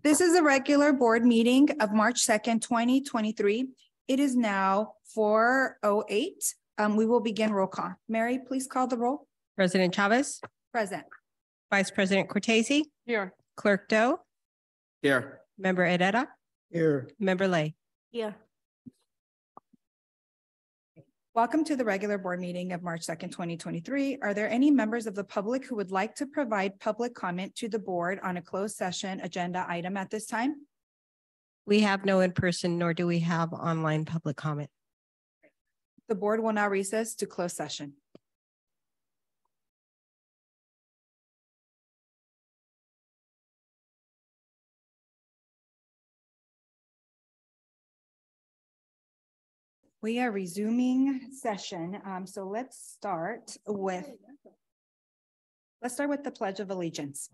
This is a regular board meeting of March 2nd, 2023. It is now 4:08. We will begin roll call. Mary, please call the roll. President Chavez, Present. Vice President Cortese, Here. Clerk Doe, Here. Member Herrera, Here. Member Lay. Yeah. Welcome to the regular board meeting of March 2nd, 2023. Are there any members of the public who would like to provide public comment to the board on a closed session agenda item at this time? We have no in-person, nor do we have online public comment. The board will now recess to closed session. We are resuming session. So let's start with the Pledge of Allegiance.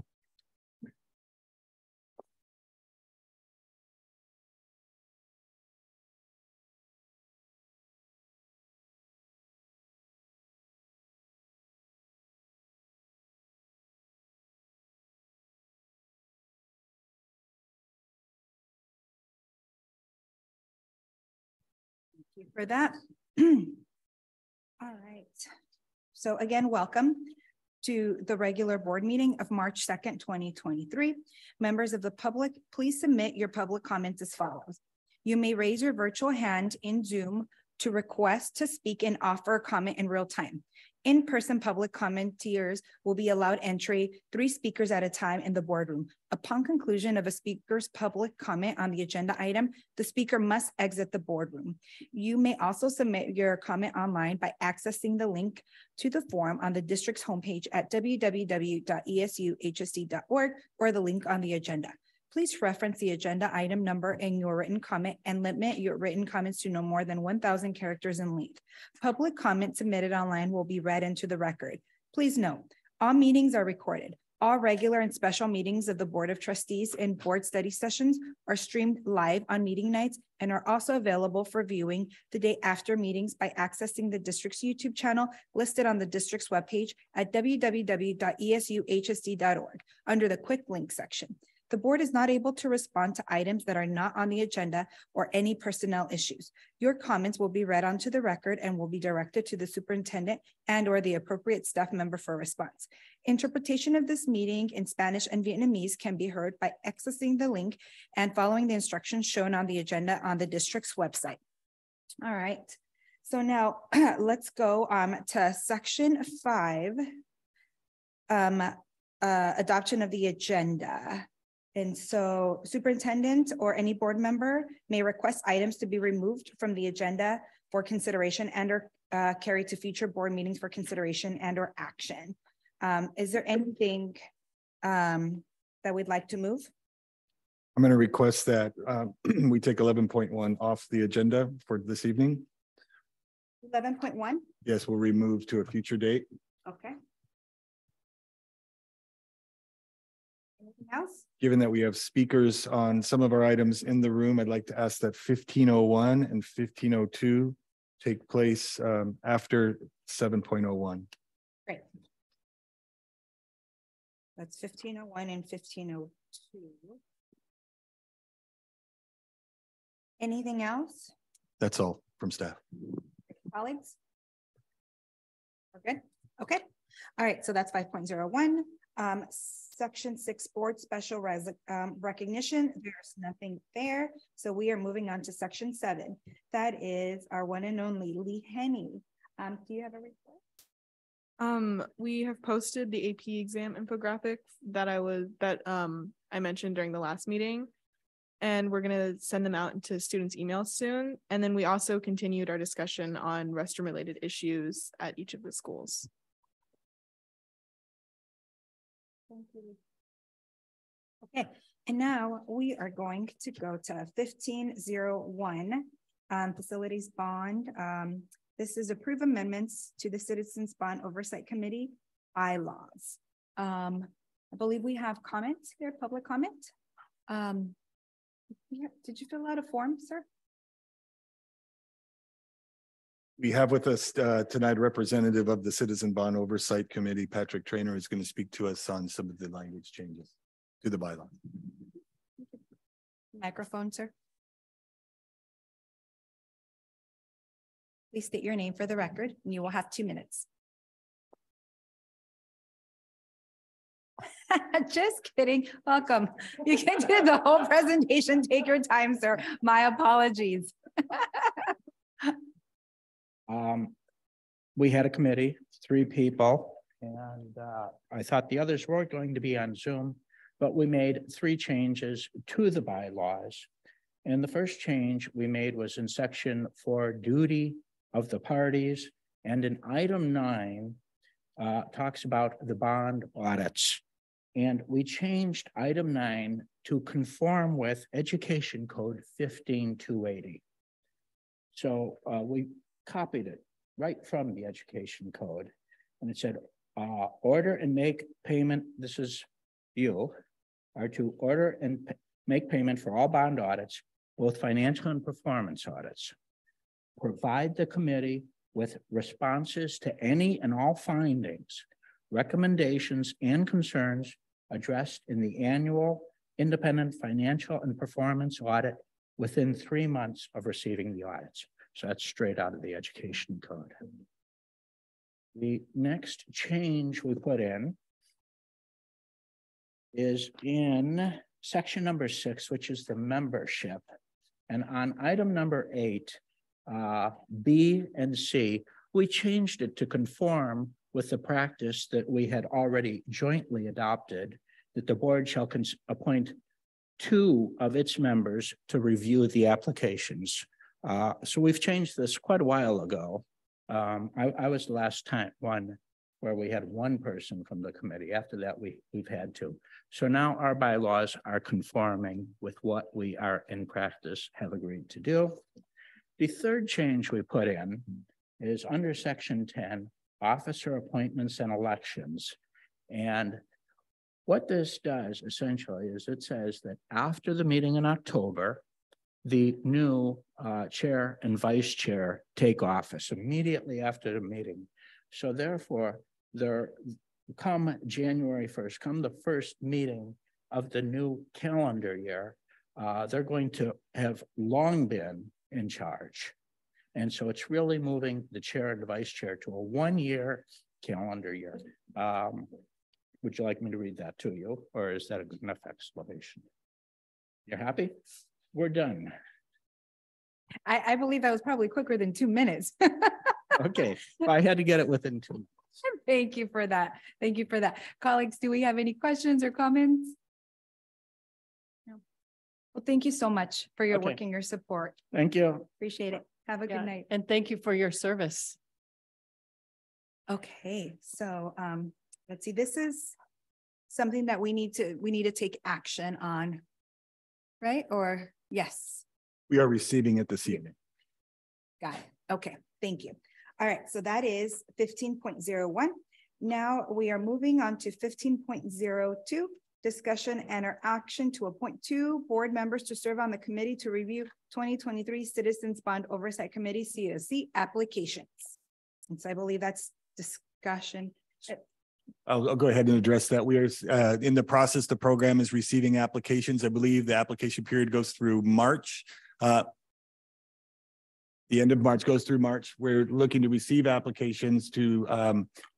Thank you for that. All right. So again, welcome to the regular board meeting of March 2nd, 2023. Members of the public, please submit your public comments as follows. You may raise your virtual hand in Zoom to request to speak and offer a comment in real time. In-person public commenters will be allowed entry 3 speakers at a time in the boardroom. Upon conclusion of a speaker's public comment on the agenda item, the speaker must exit the boardroom. You may also submit your comment online by accessing the link to the form on the district's homepage at www.esuhsd.org or the link on the agenda. Please reference the agenda item number in your written comment and limit your written comments to no more than 1,000 characters in length. Public comment submitted online will be read into the record. Please note, all meetings are recorded. All regular and special meetings of the Board of Trustees and board study sessions are streamed live on meeting nights and are also available for viewing the day after meetings by accessing the district's YouTube channel listed on the district's webpage at www.esuhsd.org under the quick link section. The board is not able to respond to items that are not on the agenda or any personnel issues. Your comments will be read onto the record and will be directed to the superintendent and or the appropriate staff member for response. Interpretation of this meeting in Spanish and Vietnamese can be heard by accessing the link and following the instructions shown on the agenda on the district's website. All right, so now let's go to section 5, adoption of the agenda. And so superintendent or any board member may request items to be removed from the agenda for consideration and or carried to future board meetings for consideration and or action. Is there anything that we'd like to move? I'm going to request that we take 11.1 off the agenda for this evening. 11.1? Yes, we'll remove to a future date. Okay. Anything else? Given that we have speakers on some of our items in the room, I'd like to ask that 1501 and 1502 take place after 7.01. Great. That's 1501 and 1502. Anything else? That's all from staff. Colleagues? We're good? Okay. All right, so that's 5.01. Section 6 board special recognition. There's nothing there. So we are moving on to section 7. That is our one and only Lee Henny. Do you have a report? We have posted the AP exam infographic that I mentioned during the last meeting, and we're going to send them out into students' emails soon. And then we also continued our discussion on restroom related issues at each of the schools. Thank you. Okay, and now we are going to go to 1501, facilities bond. This is approve amendments to the Citizens Bond Oversight Committee bylaws. I believe we have comments here, public comment. Did you fill out a form, sir? We have with us tonight a representative of the Citizen Bond Oversight Committee, Patrick Traynor, is going to speak to us on some of the language changes to the bylaw. Microphone, sir. Please state your name for the record, and you will have 2 minutes. Just kidding. Welcome. You can do the whole presentation. Take your time, sir. My apologies. We had a committee, 3 people, and I thought the others were going to be on Zoom, but we made 3 changes to the bylaws. And the first change we made was in section 4, duty of the parties, and in item 9 talks about the bond audits. And we changed item 9 to conform with Education Code 15280. So we copied it right from the Education Code, and it said, order and make payment, this is you, are to order and make payment for all bond audits, both financial and performance audits. Provide the committee with responses to any and all findings, recommendations, and concerns addressed in the annual independent financial and performance audit within 3 months of receiving the audits. So that's straight out of the Education Code. The next change we put in is in section number 6, which is the membership. And on item number 8, B and C, we changed it to conform with the practice that we had already jointly adopted, that the board shall appoint 2 of its members to review the applications. So we've changed this quite a while ago. I was the last one where we had 1 person from the committee. After that, we've had 2. So now our bylaws are conforming with what we are in practice have agreed to do. The third change we put in is under section 10, officer appointments and elections. And what this does essentially is it says that after the meeting in October, the new chair and vice chair take office immediately after the meeting. So therefore, come January 1st, come the first meeting of the new calendar year, they're going to have long been in charge. And so it's really moving the chair and the vice chair to a 1-year calendar year. Would you like me to read that to you, or is that a good enough explanation? You're happy? We're done. I believe that was probably quicker than 2 minutes. Okay, I had to get it within 2 minutes. Thank you for that. Thank you for that. Colleagues, do we have any questions or comments? No. Well, thank you so much for your work and your support. Thank you. Appreciate it. Have a good night. And thank you for your service. Okay, so let's see. This is something that we need to take action on, right? Or yes. We are receiving it this evening. Got it. Okay, thank you. All right, so that is 15.01. Now we are moving on to 15.02, discussion and or action to appoint 2 board members to serve on the committee to review 2023 Citizens Bond Oversight Committee COC applications. And so I believe that's discussion. I'll go ahead and address that. We are in the process. The program is receiving applications. I believe the application period goes through March. The end of March goes through March. We're looking to receive applications to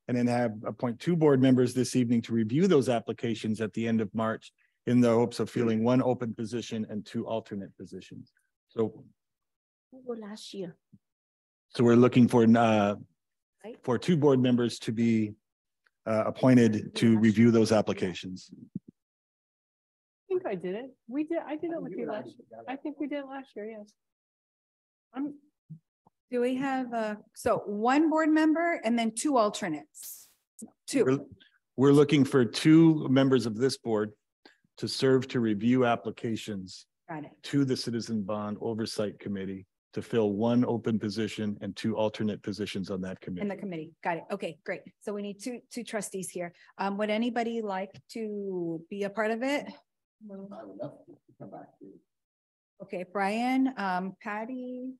and then appoint 2 board members this evening to review those applications at the end of March in the hopes of filling 1 open position and 2 alternate positions. So Last year. So we're looking for 2 board members to be appointed to review those applications. I think I did it. I did it with you last year. I think we did it last year, yes. Do we have so 1 board member and then 2 alternates? 2. We're looking for 2 members of this board to serve to review applications to the Citizen Bond Oversight Committee to fill 1 open position and 2 alternate positions on that committee. In the committee. Got it. Okay, great. So we need two trustees here. Would anybody like to be a part of it? Okay, Brian, Patty.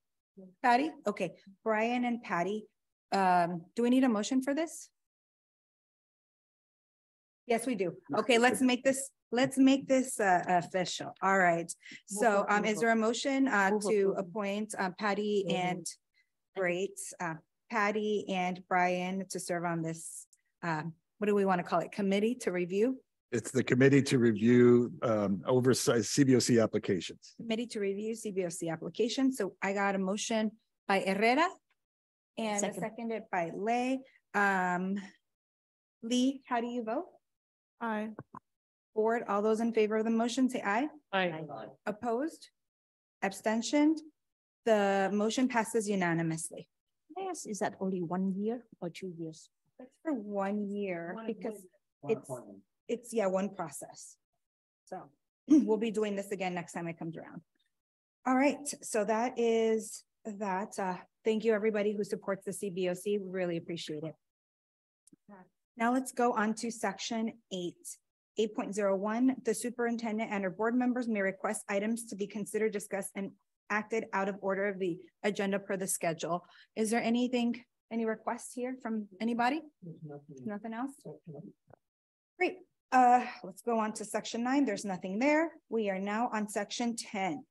Okay, Brian and Patty. Do we need a motion for this? Yes, we do. Okay, let's make this Let's make this official. All right. So is there a motion to appoint Patty and Patty and Brian to serve on this, what do we want to call it? Committee to review? It's the committee to review oversight CBOC applications. Committee to review CBOC application. So I got a motion by Herrera and seconded by Lay. Lee, how do you vote? Aye. Board, all those in favor of the motion, say aye. Aye. Opposed? Abstention? The motion passes unanimously. Yes, is that only 1 year or 2 years? That's for 1 year because it's one process. So we'll be doing this again next time it comes around. All right, so that is that. Thank you everybody who supports the CBOC. We really appreciate it. Now let's go on to section 8.01. The superintendent and her board members may request items to be considered, discussed, and acted out of order of the agenda per the schedule. Is there any requests here from anybody? Nothing else? Great. Let's go on to section 9. There's nothing there. We are now on section 10.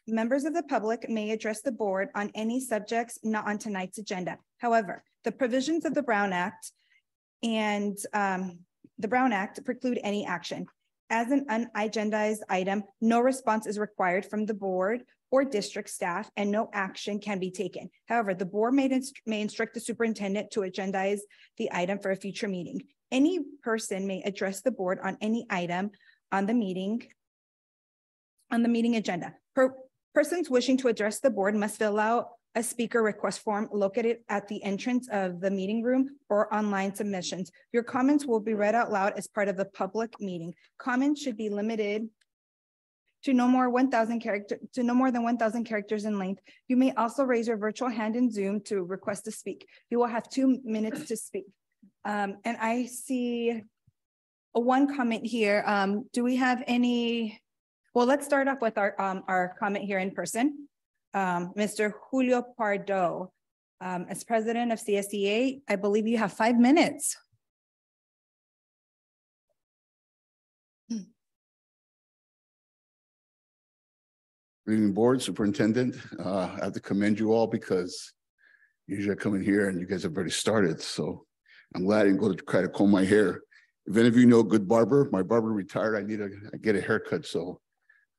Members of the public may address the board on any subjects not on tonight's agenda. However, the provisions of the Brown Act and the Brown Act preclude any action. As an unagendized item, no response is required from the board or district staff, and no action can be taken. However, the board may instruct the superintendent to agendize the item for a future meeting. Any person may address the board on any item on the meeting agenda. Persons wishing to address the board must fill out a speaker request form located at the entrance of the meeting room or online submissions. Your comments will be read out loud as part of the public meeting. Comments should be limited to no more than 1,000 characters in length. You may also raise your virtual hand in Zoom to request to speak. You will have 2 minutes to speak. And I see one comment here. Do we have any? Well, let's start off with our comment here in person. Mr. Julio Pardo, as president of CSEA, I believe you have 5 minutes. Good evening, board, superintendent. I have to commend you all because usually I come in here and you guys have already started. So I'm glad I didn't go to try to comb my hair. If any of you know a good barber, my barber retired. I get a haircut, so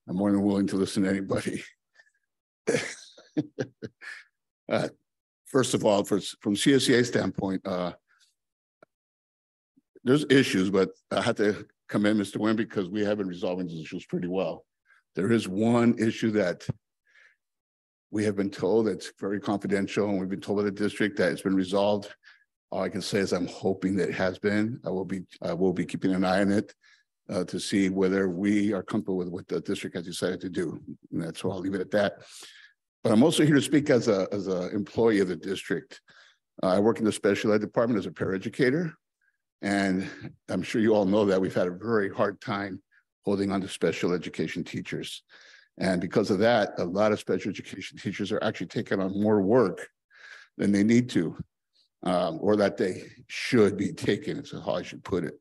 I'm more than willing to listen to anybody. First of all, from CSEA standpoint, there's issues, but I have to commend Mr. Nguyen because we have been resolving these issues pretty well. There is one issue that we have been told that's very confidential, and we've been told by the district that it's been resolved. All I can say is I'm hoping that it has been. I will be keeping an eye on it to see whether we are comfortable with what the district has decided to do. And that's why I'll leave it at that. But I'm also here to speak as a employee of the district. I work in the special ed department as a paraeducator, and I'm sure you all know that we've had a very hard time holding on to special education teachers. And because of that, a lot of special education teachers are actually taking on more work than they need to, or that they should be taking, is how I should put it.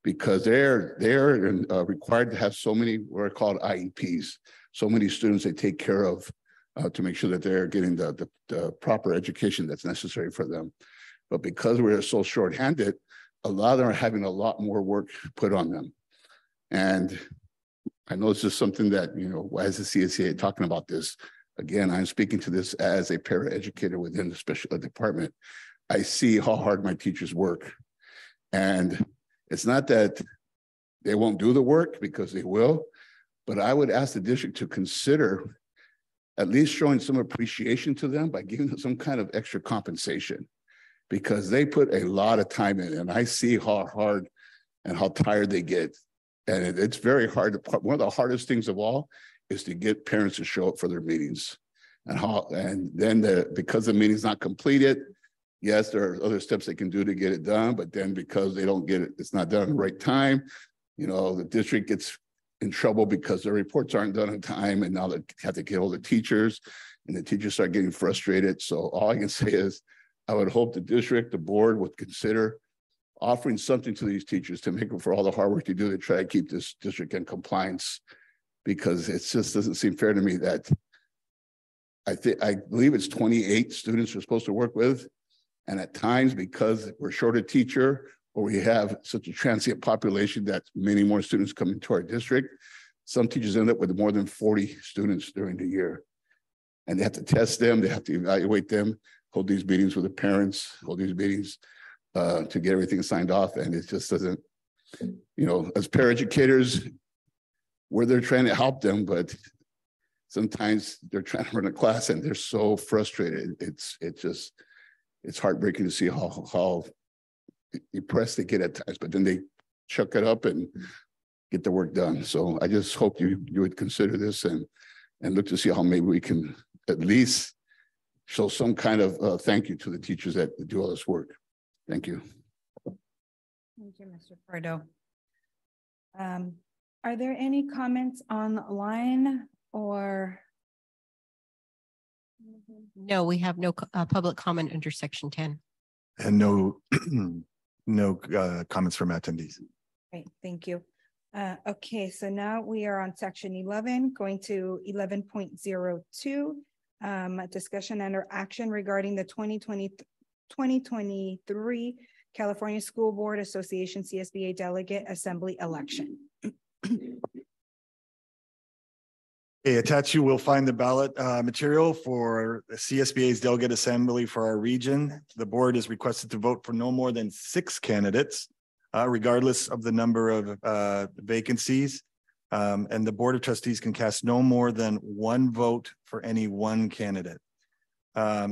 Because they're required to have so many what are called IEPs, so many students they take care of to make sure that they're getting the proper education that's necessary for them. But because we're so shorthanded, a lot of them are having a lot more work put on them. And I know this is something that, you know, as the CSEA talking about this, again, I'm speaking to this as a paraeducator within the special ed department. I see how hard my teachers work. And it's not that they won't do the work, because they will, but I would ask the district to consider at least showing some appreciation to them by giving them some kind of extra compensation, because they put a lot of time in, and I see how hard and how tired they get. And it's very hard. One of the hardest things of all is to get parents to show up for their meetings. And then because the meeting's not completed, yes, there are other steps they can do to get it done, but then because they don't get it, it's not done at the right time, you know, the district gets in trouble because their reports aren't done in time, and now they have to get all the teachers, and the teachers start getting frustrated. So all I can say is I would hope the district, the board would consider offering something to these teachers to make up for all the hard work they do to try to keep this district in compliance, because it just doesn't seem fair to me that I believe it's 28 students we're supposed to work with. And at times, because we're short a teacher, or we have such a transient population that many more students come into our district, some teachers end up with more than 40 students during the year. And they have to test them, they have to evaluate them, hold these meetings with the parents, hold these meetings to get everything signed off. And it just doesn't, you know, as paraeducators, we're there trying to help them, but sometimes they're trying to run a class and they're so frustrated. It's heartbreaking to see how depressed they get at times, but then they chuck it up and get the work done. So I just hope you would consider this and look to see how maybe we can at least show some kind of thank you to the teachers that do all this work. Thank you. Thank you, Mr. Pardo. Are there any comments online or? No, we have no public comment under section 10. And no, no comments from attendees. Great, thank you. Okay, so now we are on section 11, going to 11.02, discussion under action regarding the 2023 California School Board Association CSBA Delegate Assembly election. Okay, attached you will find the ballot material for the CSBA's delegate assembly for our region. The board is requested to vote for no more than 6 candidates, regardless of the number of vacancies. And the Board of Trustees can cast no more than 1 vote for any 1 candidate.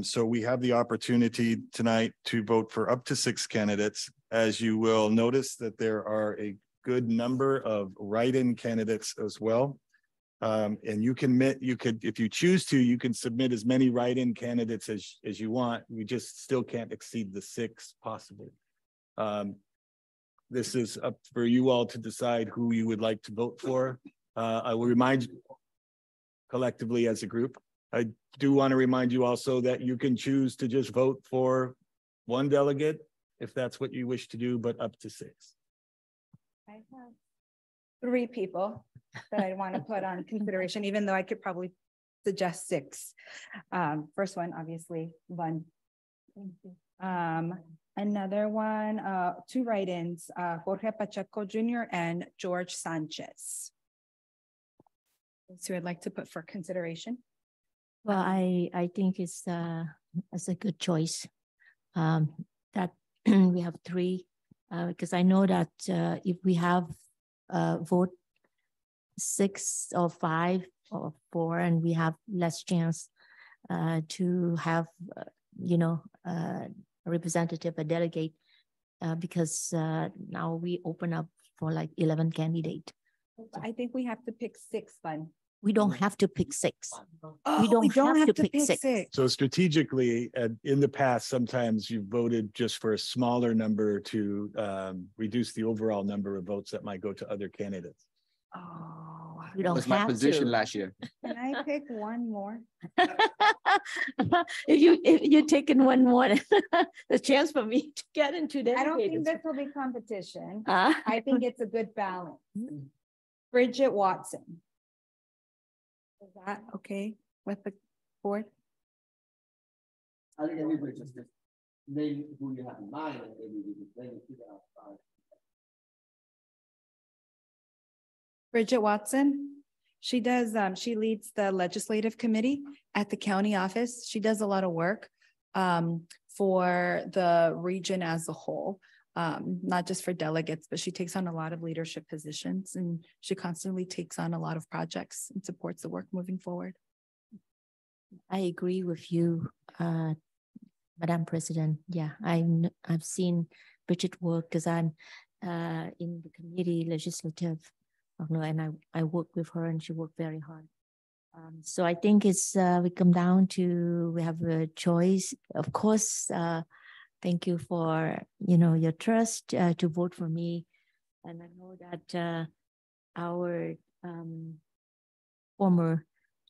So we have the opportunity tonight to vote for up to 6 candidates. As you will notice that there are a good number of write-in candidates as well. And you could, if you choose to, you can submit as many write-in candidates as you want. We just still can't exceed the 6 possible. This is up for you all to decide who you would like to vote for. I will remind you collectively as a group. I do want to remind you also that you can choose to just vote for 1 delegate if that's what you wish to do, but up to 6. I have 3 people that I want to put on consideration, even though I could probably suggest 6. First one, obviously, Van. Another one, 2 write-ins, Jorge Pacheco Jr. and George Sanchez. So I'd like to put for consideration. Well, I think it's a good choice. That we have 3, because I know that if we have vote 6 or 5 or 4, and we have less chance to have a representative, a delegate, because now we open up for like 11 candidates. I think we have to pick 6 then. We don't have to pick 6. Oh, we don't have to pick 6. So strategically, in the past, sometimes you voted just for a smaller number to reduce the overall number of votes that might go to other candidates. Oh, We don't That was my have position to. last year. can I pick 1 more? if you taken 1 more, the chance for me to get into that. I don't think this will be competition. Uh, I think it's a good balance. Bridget Watson. Is that okay with the board? I think everybody just name who you have in mind and maybe we can figure out. Bridget Watson. She does, she leads the legislative committee at the county office. She does a lot of work for the region as a whole, not just for delegates, but she takes on a lot of leadership positions and she constantly takes on a lot of projects and supports the work moving forward. I agree with you, Madam President. Yeah, I've seen Bridget work because I'm in the committee legislative, and I work with her and she worked very hard. So I think it's we come down to we have a choice. Of course, thank you for your trust to vote for me, and I know that our former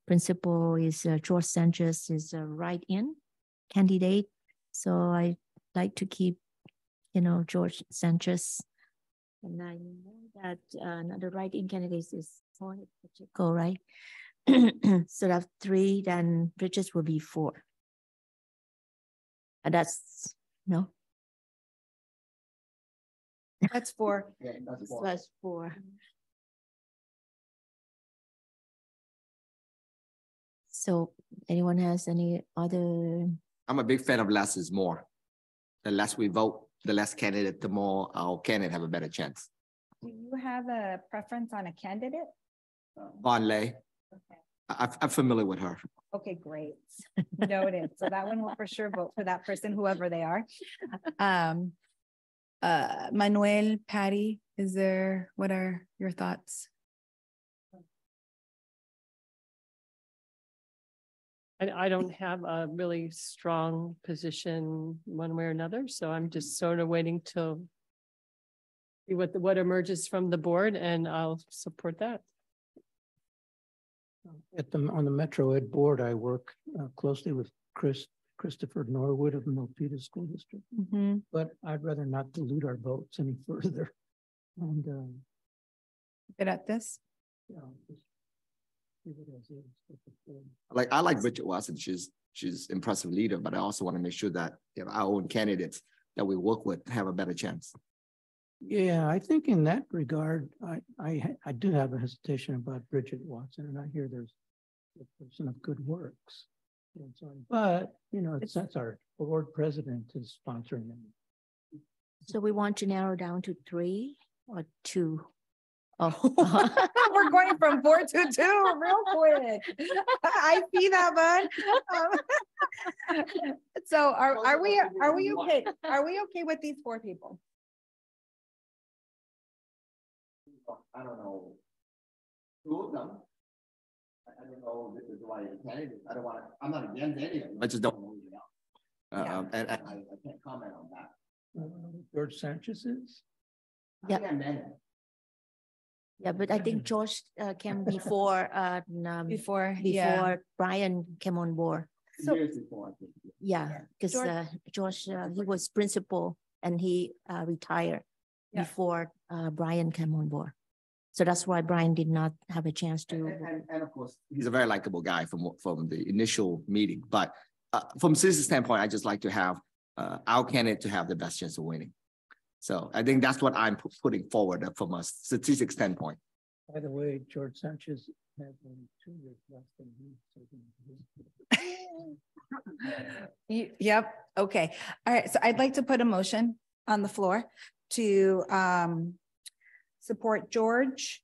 principal is George Sanchez is a write-in candidate, so I like to keep George Sanchez. And I know that another write-in candidate is Jorge Pacheco, right? So that's 3, then Bridges will be 4. And that's, no? That's 4. Yeah, that's four. That's 4. So anyone has any other? I'm a big fan of less is more. The less we vote, the less candidate, the more our candidate have a better chance. Do you have a preference on a candidate? Von Lay, Okay. I'm familiar with her. Okay, great. Noted. So that one will for sure vote for that person, whoever they are. Manuel, Patty, what are your thoughts? I don't have a really strong position one way or another, so I'm just sort of waiting to see what emerges from the board, and I'll support that. On the Metro Ed board, I work closely with Christopher Norwood of the Milpitas School District, but I'd rather not dilute our votes any further. And Good at this? just leave it as is. I like Bridget Watson. She's impressive leader, but I also want to make sure that our own candidates that we work with have a better chance. Yeah, I think in that regard, I do have a hesitation about Bridget Watson, and I hear there's a person of good works. But, since our board president is sponsoring them. So we want to narrow down to 3 or 2? Oh, We're going from 4 to 2 real quick. I see that, bud. So are we okay? Are we okay with these 4 people? I don't know. 2 of them. I don't know if this is the right candidate. I'm not against any of them. I just don't know anything else. And I can't comment on that. George Sanchez is? Yeah. I think I met him. yeah, but I think George came before Before Brian came on board. So- Years before, I think. Yeah, because George- George, he was principal and he retired Yeah. before Brian came on board. So that's why Brian did not have a chance to. And of course, he's a very likable guy from the initial meeting. But from citizen standpoint, I just like to have our candidate to have the best chance of winning. So I think that's what I'm putting forward from a strategic standpoint. By the way, George Sanchez has only 2 years less than me. Yep. Okay. All right. So I'd like to put a motion on the floor to support George,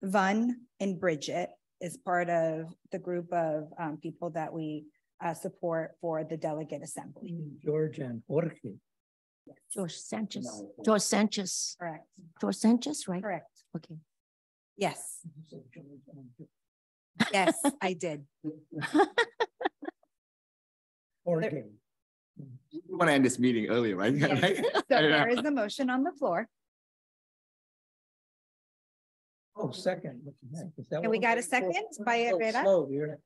Vun, and Bridget as part of the group of people that we support for the delegate assembly. George and Jorge. George Sanchez. No. George Sanchez. Correct. George Sanchez, right? Correct. Okay. Yes. Yes, I did. Jorge. We want to end this meeting earlier, right? Yes. Right? So there is a motion on the floor. Oh, second. What the heck? Is that And we what got I'm a second waiting for? by Oh, Herrera. slow here.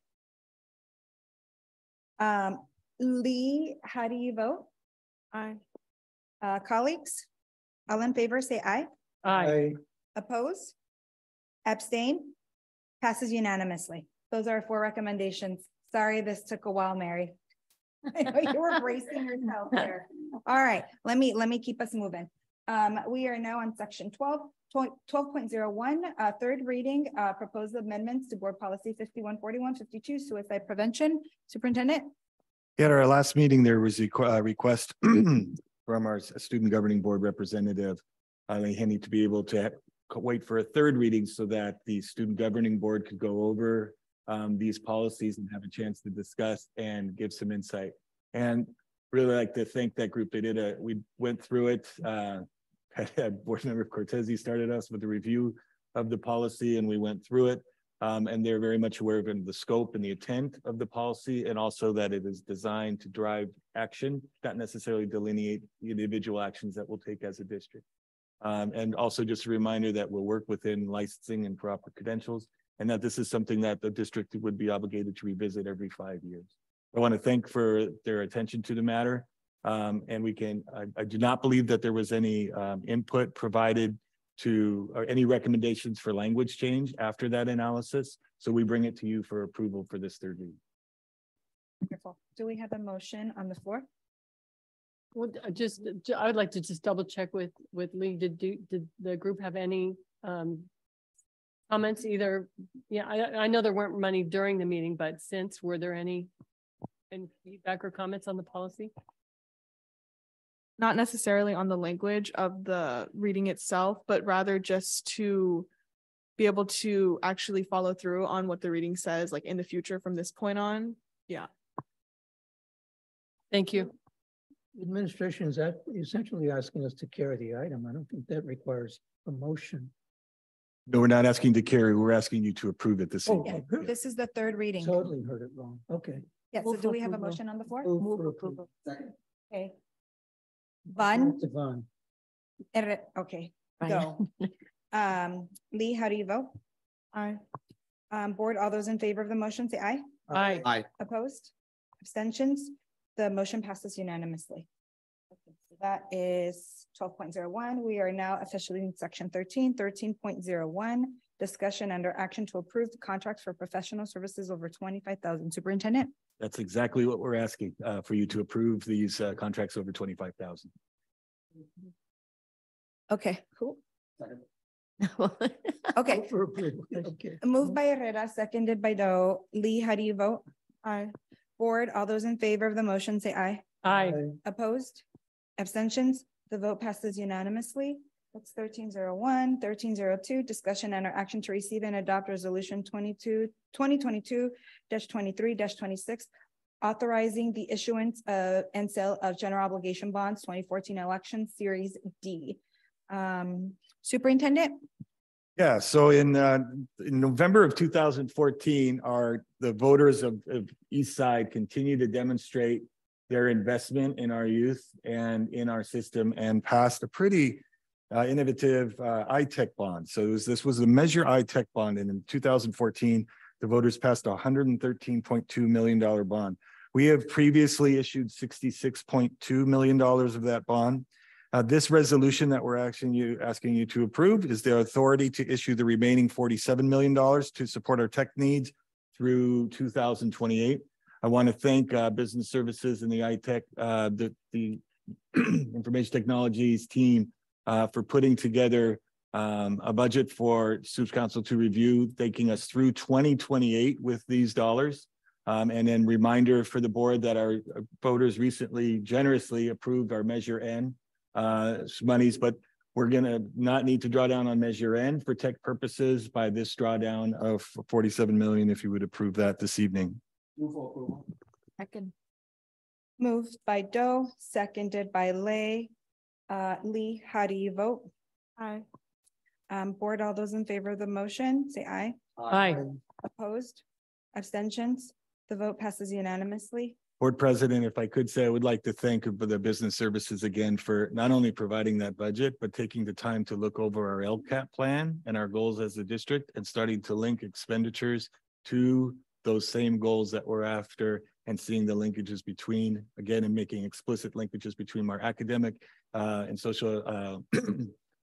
Lee, how do you vote? Aye. Colleagues, all in favor, say aye. Aye. Oppose? Abstain? Passes unanimously. Those are 4 recommendations. Sorry, this took a while, Mary. I know you were bracing yourself there. All right, let me keep us moving. We are now on section 12.01, third reading, proposed amendments to board policy 514152, suicide prevention. Superintendent? At our last meeting, there was a request from our student governing board representative, Eileen Henny, to be able to wait for a 3rd reading so that the student governing board could go over these policies and have a chance to discuss and give some insight. And really like to thank that group. We went through it. Had board member Cortese started us with a review of the policy, and we went through it. And they're very much aware of the scope and the intent of the policy, and also that it is designed to drive action, not necessarily delineate the individual actions that we'll take as a district. And also just a reminder that we'll work within licensing and proper credentials, and that this is something that the district would be obligated to revisit every 5 years. I want to thank for their attention to the matter. And we can, I do not believe that there was any input provided to, or any recommendations for language change after that analysis. So we bring it to you for approval for this third reading. Wonderful. Do we have a motion on the floor? Well, I would like to just double check with Lee. Did the group have any comments either? Yeah, I know there weren't many during the meeting, but since, were there any feedback or comments on the policy? Not necessarily on the language of the reading itself, but rather just to be able to actually follow through on what the reading says, like in the future from this point on. Yeah. Thank you. Administration is essentially asking us to carry the item. I don't think that requires a motion. No, we're not asking to carry. We're asking you to approve it this evening. Okay. This is the third reading. Totally heard it wrong. Okay. Yeah, so Move do for we have a approval. motion on the floor? Move for approval. Okay. Van, Devon. okay, Ryan. go. Lee, how do you vote? Aye. Board, all those in favor of the motion, say aye. Aye. Aye. Opposed? Abstentions? The motion passes unanimously. Okay, so that is 12.01. We are now officially in section 13.01, discussion under action to approve the contracts for professional services over 25,000. Superintendent? That's exactly what we're asking for you to approve these contracts over 25,000. Okay, cool. Okay, For approval. Okay. moved by Herrera, seconded by Doe. Lee, how do you vote? Aye. Board, all those in favor of the motion, say aye. Aye. Opposed? Abstentions? The vote passes unanimously. That's 1301, 1302, discussion and or action to receive and adopt resolution 2022-23-26, authorizing the issuance of and sale of general obligation bonds 2014 election series D. Superintendent? Yeah, so in November of 2014, the voters of East Side continue to demonstrate their investment in our youth and in our system and passed a pretty innovative iTech bond. So this was the Measure iTech bond, and in 2014, the voters passed a $113.2 million bond. We have previously issued $66.2 million of that bond. This resolution that we're asking you to approve is the authority to issue the remaining $47 million to support our tech needs through 2028. I want to thank Business Services and the iTech, the Information Technologies team for putting together a budget for SUHSD Council to review, taking us through 2028 with these dollars. And then reminder for the board that our voters recently generously approved our Measure N monies, but we're going to not need to draw down on Measure N for tech purposes by this drawdown of 47 million if you would approve that this evening. Move for approval. Second. Moved by Doe, seconded by Lay. Lee, how do you vote? Aye. Board, all those in favor of the motion, say aye. Aye. Opposed? Abstentions? The vote passes unanimously. Board President, if I could say, I would like to thank the Business Services again for not only providing that budget, but taking the time to look over our LCAP plan and our goals as a district and starting to link expenditures to those same goals that we're after and seeing the linkages between, again, and making explicit linkages between our academic and social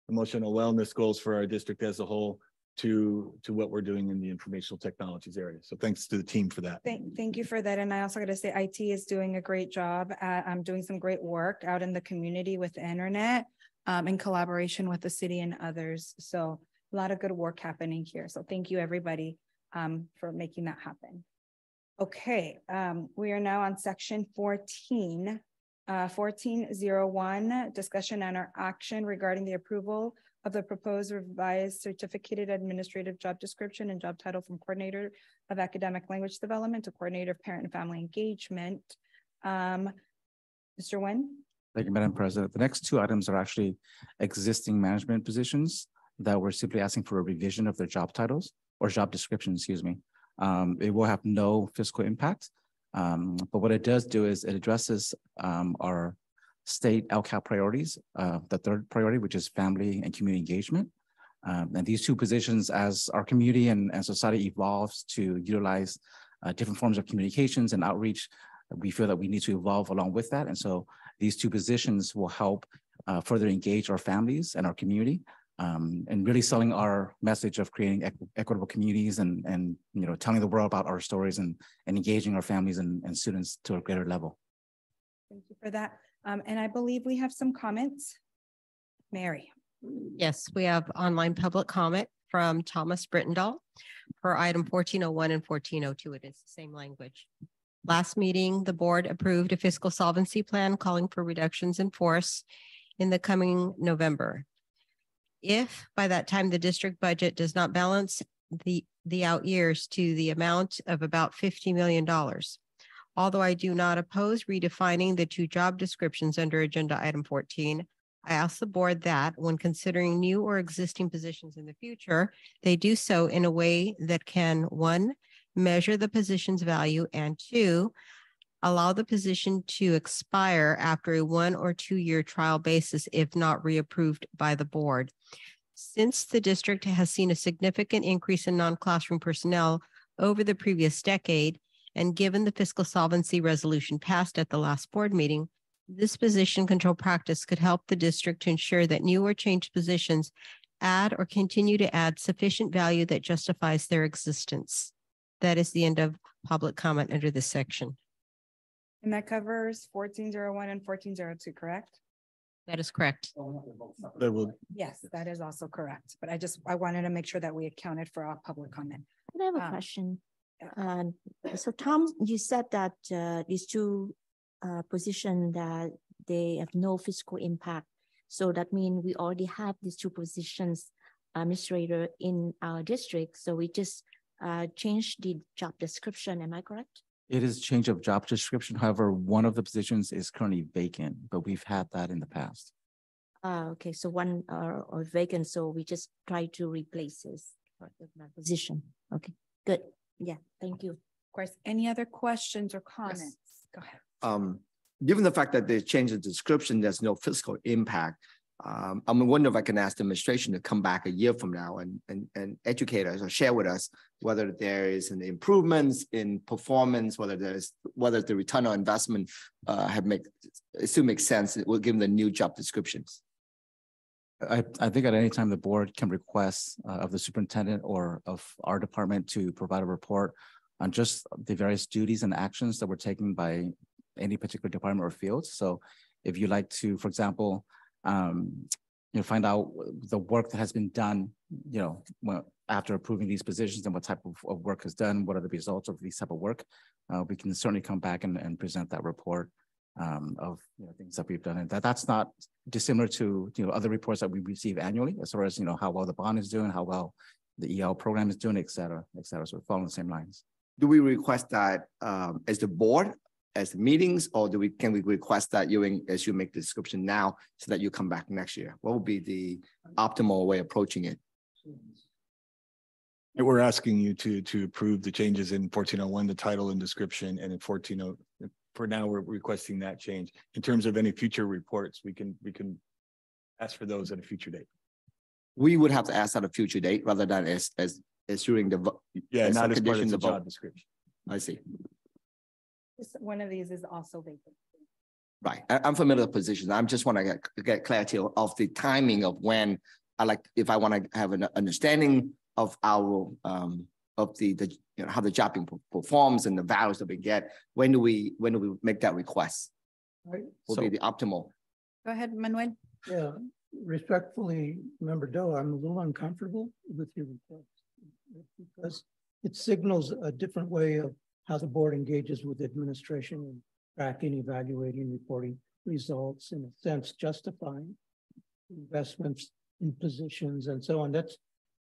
emotional wellness goals for our district as a whole to what we're doing in the informational technologies area. So thanks to the team for that. Thank you for that. And I also got to say IT is doing a great job. I'm doing some great work out in the community with the internet in collaboration with the city and others. So a lot of good work happening here. So thank you, everybody, for making that happen. Okay, we are now on section 14. 1401, discussion and our action regarding the approval of the proposed revised certificated administrative job description and job title from coordinator of academic language development to coordinator of parent and family engagement. Mr. Nguyen? Thank you, Madam President. The next two items are actually existing management positions that we're simply asking for a revision of their job titles or job description, excuse me. It will have no fiscal impact. But what it does do is it addresses our state LCAP priorities, the third priority, which is family and community engagement. And these two positions, as our community and society evolves to utilize different forms of communications and outreach, we feel that we need to evolve along with that. And so these two positions will help further engage our families and our community, and really selling our message of creating equitable communities and telling the world about our stories and engaging our families and students to a greater level. Thank you for that. And I believe we have some comments. Mary. Yes, we have online public comment from Thomas Brittendall for item 1401 and 1402. It is the same language. Last meeting, the board approved a fiscal solvency plan calling for reductions in force in the coming November. If by that time the district budget does not balance the out years to the amount of about $50 million. Although I do not oppose redefining the two job descriptions under agenda item 14, I ask the board that when considering new or existing positions in the future, they do so in a way that can, 1, measure the position's value, and 2, allow the position to expire after a 1 or 2 year trial basis if not reapproved by the board. Since the district has seen a significant increase in non-classroom personnel over the previous decade, and given the fiscal solvency resolution passed at the last board meeting, this position control practice could help the district to ensure that new or changed positions add or continue to add sufficient value that justifies their existence. That is the end of public comment under this section. And that covers 1401 and 1402, correct? That is correct. That will. Yes, that is also correct. But I wanted to make sure that we accounted for all public comment. I have a question. So Tom, you said that these two positions that they have no fiscal impact. So that means we already have these two positions administrator in our district. So we just change the job description. Am I correct? It is change of job description. However, one of the positions is currently vacant, but we've had that in the past. Okay, so one or vacant. So we just try to replace this position. Okay, good. Yeah, thank you. Of course, any other questions or comments? Yes. Go ahead. Given the fact that they changed the description, there's no fiscal impact. I'm wondering if I can ask the administration to come back a year from now and educate us or share with us whether there is an improvements in performance, whether the return on investment still makes sense. It will give them the new job descriptions. I think at any time the board can request of the superintendent or of our department to provide a report on just the various duties and actions that were taken by any particular department or field. So if you like to, for example, find out the work that has been done, after approving these positions and what type of work is done, what are the results of these type of work, we can certainly come back and present that report of things that we've done. And that's not dissimilar to other reports that we receive annually, as far as how well the bond is doing, how well the EL program is doing, et cetera, et cetera. So we're following the same lines. Do we request that as the board, as the meetings, or can we request that as you make the description now so that you come back next year? What would be the optimal way of approaching it? We're asking you to approve the changes in 1401, the title and description, and in 1402. For now, we're requesting that change. In terms of any future reports, we can ask for those at a future date. We would have to ask at a future date rather than as during the vote. Yeah, not as part of the job description. I see. One of these is also vacant. Right. I'm familiar with positions. I just want to get clarity of the timing of when if I want to have an understanding of our of the how the job performs and the values that we get. When do we make that request? Right. Will be the optimal. Go ahead, Manuel. Yeah, respectfully, Member Doe, I'm a little uncomfortable with your request because it signals a different way of how the board engages with administration and tracking, evaluating, reporting results, in a sense, justifying investments in positions and so on. That's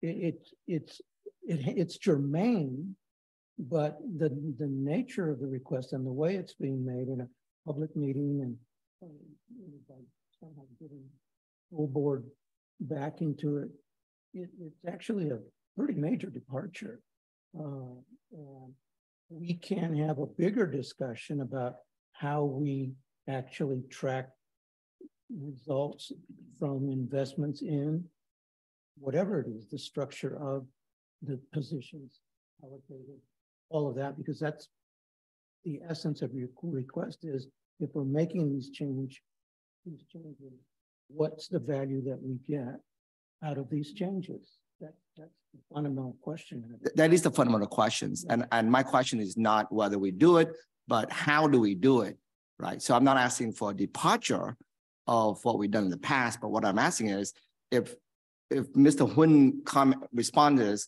it's germane, but the nature of the request and the way it's being made in a public meeting and by somehow getting full board back into it, it's actually a pretty major departure. And we can have a bigger discussion about how we actually track results from investments in whatever it is, the structure of the positions allocated, all of that, because that's the essence of your request is if we're making these changes, what's the value that we get out of these changes? That's the fundamental question. That is the fundamental questions. And my question is not whether we do it, but how do we do it, right? So I'm not asking for a departure of what we've done in the past, but what I'm asking is if Mr. Huynh responded,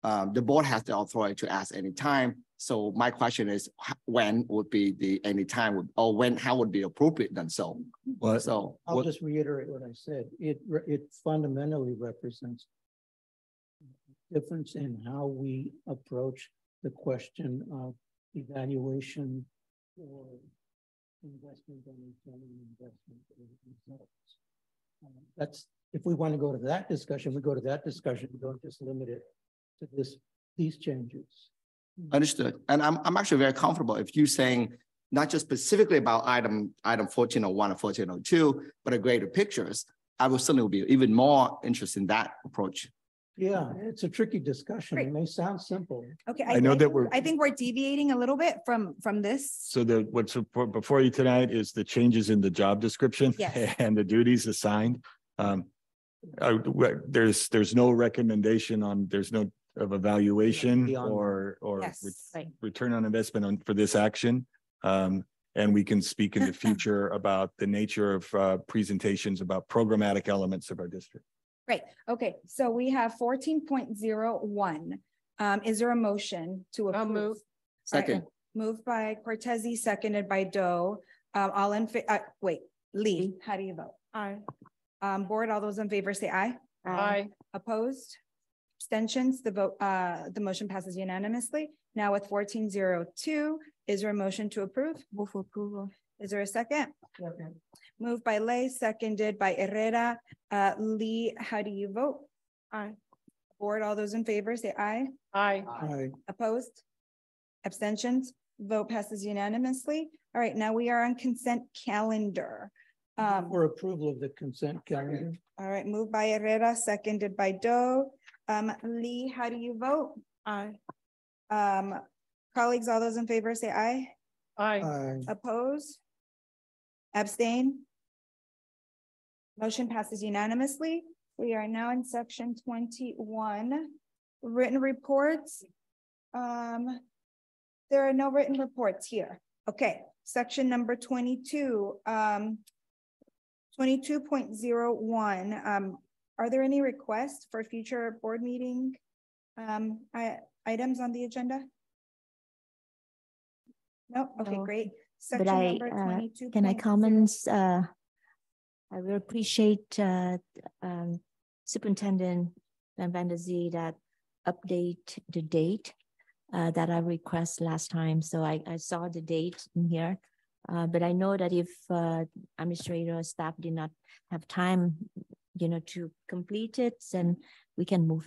the board has the authority to ask any time. So my question is, when would be the any time, or when, how would be appropriate then so? Well, So I'll just reiterate what I said. It fundamentally represents difference in how we approach the question of evaluation or investment and return on investment results. That's, if we want to go to that discussion, we go to that discussion. We don't just limit it to these changes. understood. And I'm actually very comfortable if you're saying not just specifically about item 1401 and 1402, but a greater pictures. I will certainly be even more interested in that approach. Yeah, it's a tricky discussion. Great. It may sound simple. Okay, I know that I think we're deviating a little bit from this. So what's before you tonight is the changes in the job description Yes. and the duties assigned. There's no recommendation on, there's no of evaluation Beyond or Yes, right. return on investment for this action. And we can speak in the future about the nature of presentations about programmatic elements of our district. Great. Okay, so we have 14.01. Is there a motion to approve? I'll move. All right, Second. Moved by Cortese, seconded by Doe. All in wait, Lee, how do you vote? Aye. Board, all those in favor say aye. Aye. Opposed? Abstentions? The motion passes unanimously. Now with 14.02, is there a motion to approve? Move for approval. Is there a second? Moved by Lay, seconded by Herrera. Lee, how do you vote? Aye. Board, all those in favor say aye. Aye. Aye. Opposed? Abstentions? Vote passes unanimously. All right, now we are on consent calendar. For approval of the consent calendar. All right, moved by Herrera, seconded by Doe. Lee, how do you vote? Aye. Colleagues, all those in favor say aye. Aye. Aye. Opposed? Abstain? Motion passes unanimously. We are now in section 21, written reports. There are no written reports here. Okay, section number 22, 22.01. Are there any requests for future board meeting items on the agenda? No, okay, No. great. But Section number 22. can I comment? I will appreciate Superintendent Van der Zee that update the date that I request last time. So I saw the date in here, but I know that if administrator or staff did not have time, to complete it, then we can move.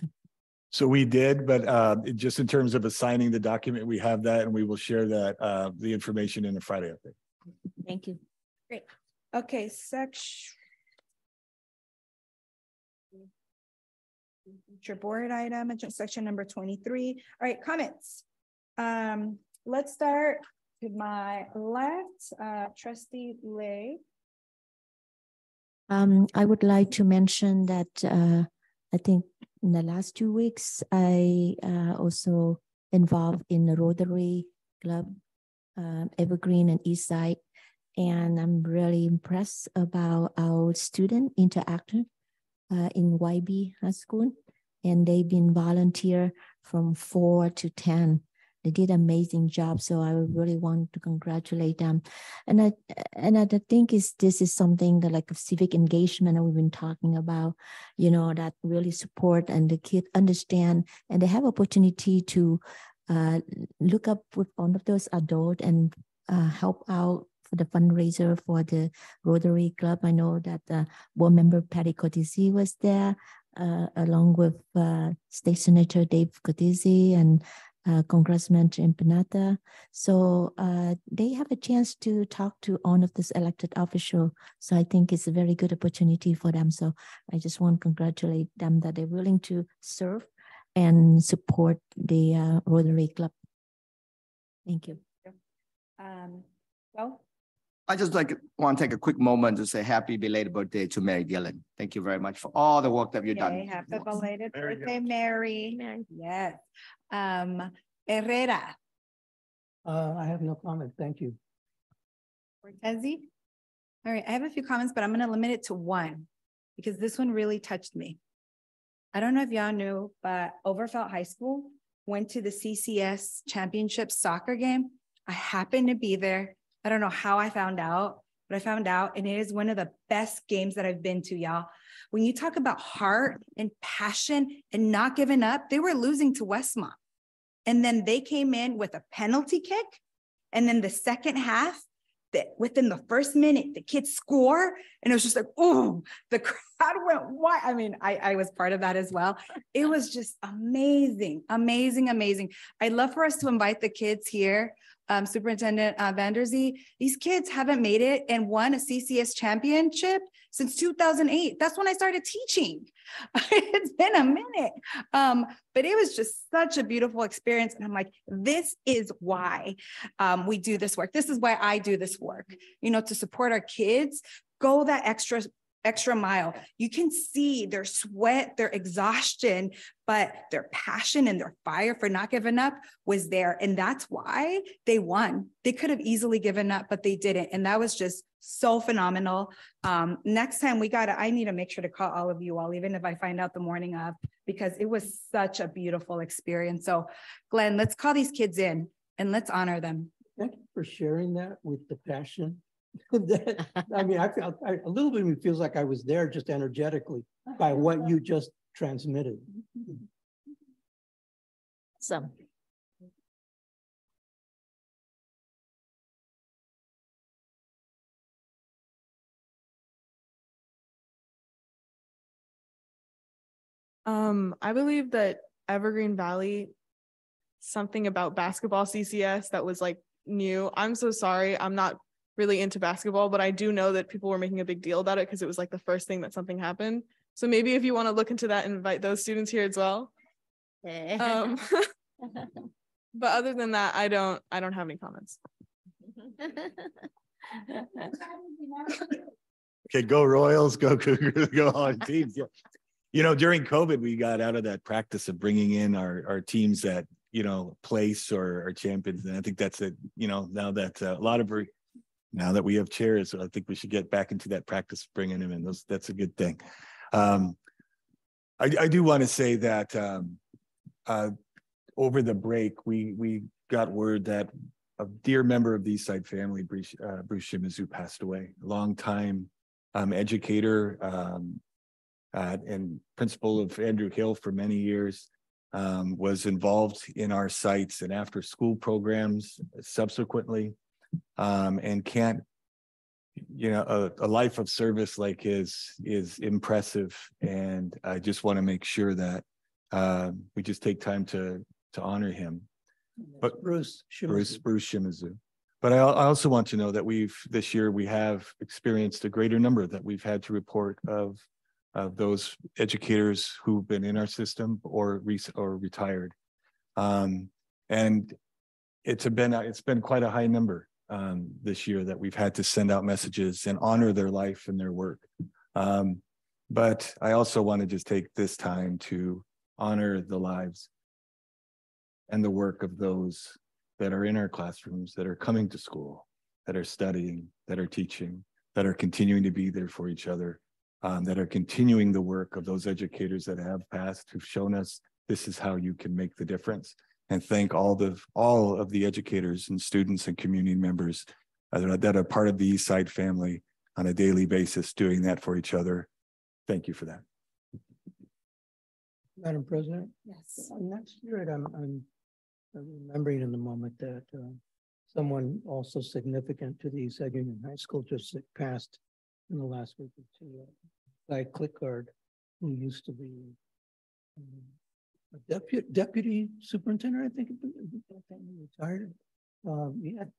So we did, but just in terms of assigning the document, we have that and we will share that the information in a Friday update. Thank you. Great. Okay, future board item, section number 23. All right, comments. Let's start to my left, Trustee Lay. I would like to mention that I think in the last 2 weeks, I also involved in the Rotary Club, Evergreen and Eastside. And I'm really impressed about our student interactor in YB High School. And they've been volunteer from 4 to 10. They did an amazing job. So I really want to congratulate them. And I think this is something that like a civic engagement that we've been talking about, that really support and the kids understand and they have opportunity to look up with one of those adults and help out for the fundraiser for the Rotary Club. I know that board member Patty Cortese was there, along with State Senator Dave Cortese and Congressman Empanada. So they have a chance to talk to all of this elected official. So I think it's a very good opportunity for them. So I just want to congratulate them that they're willing to serve and support the Rotary Club. Thank you. Well, I just want to take a quick moment to say happy belated birthday to Mary Gillen. Thank you very much for all the work that you've done. Happy belated birthday, Mary. Yes. Herrera. I have no comment. Thank you. Cortese. All right, I have a few comments, but I'm going to limit it to one because this one really touched me. I don't know if y'all knew, but Overfelt High School went to the CCS championship soccer game. I happened to be there. I don't know how I found out, but I found out, and it is one of the best games that I've been to, y'all. When you talk about heart and passion and not giving up, they were losing to Westmont. And then they came in with a penalty kick. And then the second half, within the first minute, the kids score. And it was just like, oh, the crowd went wild. I mean, I was part of that as well. It was just amazing, amazing, amazing. I'd love for us to invite the kids here. Superintendent Vanderzee, these kids haven't made it and won a CCS championship since 2008. That's when I started teaching. It's been a minute. But it was just such a beautiful experience. And I'm like, this is why we do this work. This is why I do this work, you know, to support our kids, go that extra mile. You can see their sweat, their exhaustion, but their passion and their fire for not giving up was there. And that's why they won. They could have easily given up, but they didn't. And that was just so phenomenal. Next time I need to make sure to call all of you all, even if I find out the morning of, because it was such a beautiful experience. So Glenn, let's call these kids in and let's honor them. Thank you for sharing that with the passion. I mean, I felt a little bit of me feels like I was there just energetically by what you just transmitted. So. I believe that Evergreen Valley, something about basketball CCS that was like new. I'm so sorry. I'm not really into basketball, but I do know that people were making a big deal about it because it was like the first thing that something happened. So maybe if you want to look into that and invite those students here as well. But other than that, I don't have any comments. Okay, go Royals, go Cougars, go on teams. Yeah. You know, during COVID, we got out of that practice of bringing in our teams that, you know, place or are champions. And I think that's it, you know, now that now that we have chairs, I think we should get back into that practice of bringing them in. That's a good thing. I do want to say that over the break, we got word that a dear member of the Eastside family, Bruce Shimizu, passed away. A long time educator and principal of Andrew Hill for many years, was involved in our sites and after school programs subsequently. And can't, you know, a life of service like his is impressive. And I just want to make sure that we just take time to honor him. But Bruce Shimizu. But I also want to know that this year we have experienced a greater number that we've had to report of those educators who've been in our system or retired. And it's been quite a high number this year that we've had to send out messages and honor their life and their work. But I also want to just take this time to honor the lives and the work of those that are in our classrooms, that are coming to school, that are studying, that are teaching, that are continuing to be there for each other, that are continuing the work of those educators that have passed, who've shown us this is how you can make the difference. And thank all of the educators and students and community members that are part of the Eastside family on a daily basis, doing that for each other. Thank you for that. Madam President? Yes. On that spirit, I'm remembering in the moment that someone also significant to the Eastside Union High School just passed in the last week or two. Guy Clickard, who used to be a deputy superintendent, I think, retired.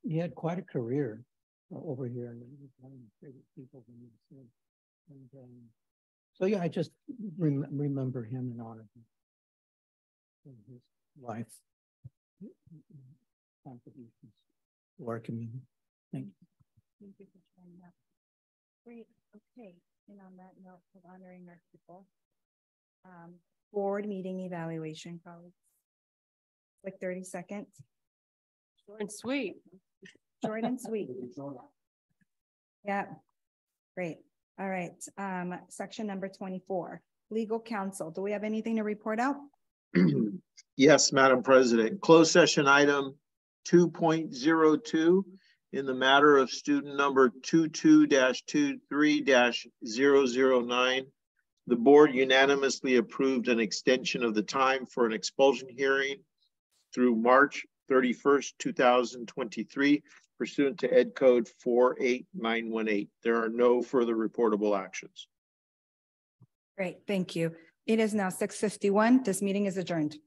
He had quite a career over here, and he was one of the favorite people. And so yeah, I just remember him and honor him in his life contributions to our community. Thank you. Thank you for sharing that. Great. Okay. And on that note of honoring our people, board meeting evaluation, colleagues. Like 30 seconds. Short and sweet. Short and sweet. Yeah. Great. All right. Section number 24, legal counsel. Do we have anything to report out? Yes, Madam President. Closed session item 2.02 in the matter of student number 22-23-009. The board unanimously approved an extension of the time for an expulsion hearing through March 31st, 2023, pursuant to Ed Code 48918. There are no further reportable actions. Great, thank you. It is now 6:51. This meeting is adjourned.